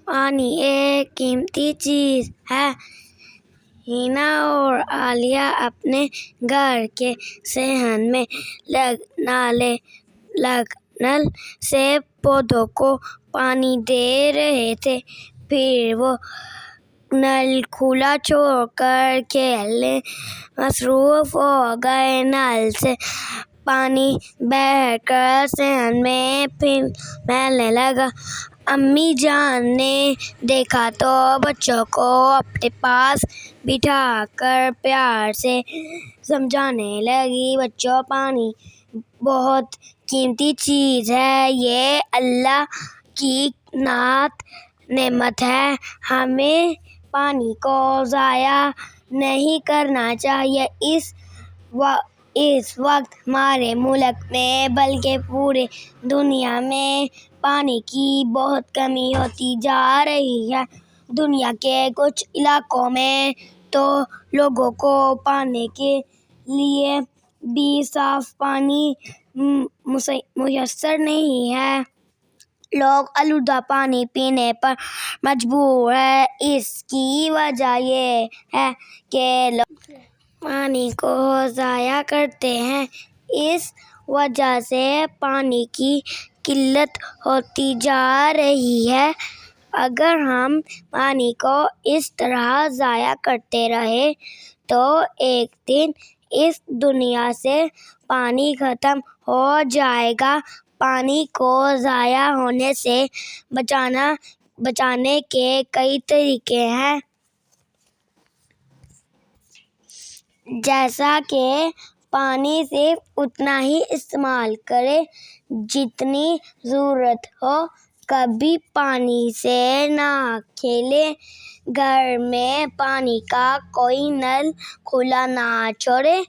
پانی ایک قیمتی چیز ہے۔ ہینا اور عالیہ اپنے گھر کے صحن میں نل سے پودوں کو پانی دے رہے تھے۔ پھر وہ نل کھلا چھوڑ کر کھیلنے مصروف ہو گئے۔ نل سے پانی بہہ کر صحن میں پھیلنے لگا۔ امی جان نے دیکھا تو بچوں کو اپنے پاس بٹھا کر پیار سے سمجھانے لگی، بچوں پانی بہت قیمتی چیز ہے، یہ اللہ کی نعمت ہے، ہمیں پانی کو ضائع نہیں کرنا چاہیے۔ اس وقت ہمارے ملک میں بلکہ پوری دنیا میں پانی کی بہت کمی ہوتی جا رہی ہے۔ دنیا کے کچھ علاقوں میں تو لوگوں کو پینے کے لیے بھی صاف پانی میسر نہیں ہے۔ لوگ آلودہ پانی پینے پر مجبور ہیں۔ اس کی وجہ یہ ہے کہ لوگ پانی کو ضائع کرتے ہیں۔ اس وجہ سے پانی کی قلت ہوتی جا رہی ہے۔ اگر ہم پانی کو اس طرح ضائع کرتے رہے تو ایک دن اس دنیا سے پانی ختم ہو جائے گا۔ پانی کو ضائع ہونے سے بچانے کے کئی طریقے ہیں، جیسا کہ پانی صرف اتنا ہی استعمال کریں جتنی ضرورت ہو، کبھی پانی سے نہ کھیلیں، گھر میں پانی کا کوئی نل کھلا نہ چھوڑیں،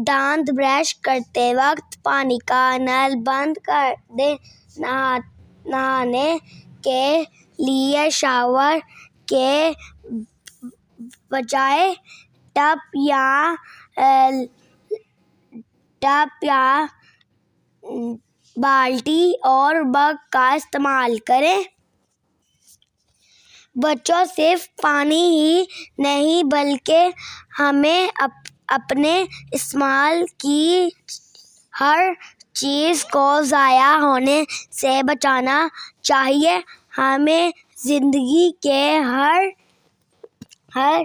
دانت برش کرتے وقت پانی کا نل بند کر دیں، نہانے کے لیے شاور کے بجائے ٹب یا بالٹی اور مگ کا استعمال کریں۔ بچوں، صرف پانی ہی نہیں بلکہ ہمیں اپنے استعمال کی ہر چیز کو ضائع ہونے سے بچانا چاہیے۔ ہمیں زندگی کے ہر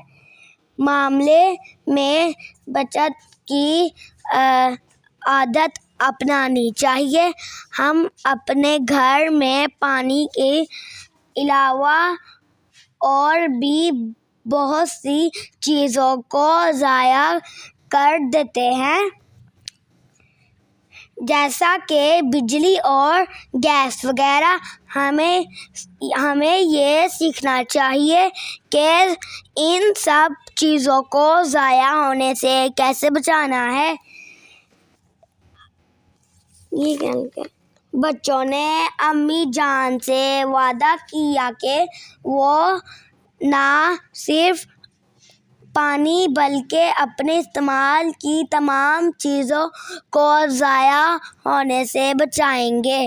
معاملے میں بچت کی عادت اپنانی چاہیے۔ ہم اپنے گھر میں پانی کے علاوہ اور بھی بہت سی چیزوں کو ضائع کر دیتے ہیں، جیسا کہ بجلی اور گیس وغیرہ۔ ہمیں یہ سیکھنا چاہیے کہ ان سب چیزوں کو ضائع ہونے سے کیسے بچانا ہے۔ بچوں نے امی جان سے وعدہ کیا کہ وہ نہ صرف پانی بلکہ اپنے استعمال کی تمام چیزوں کو ضائع ہونے سے بچائیں گے۔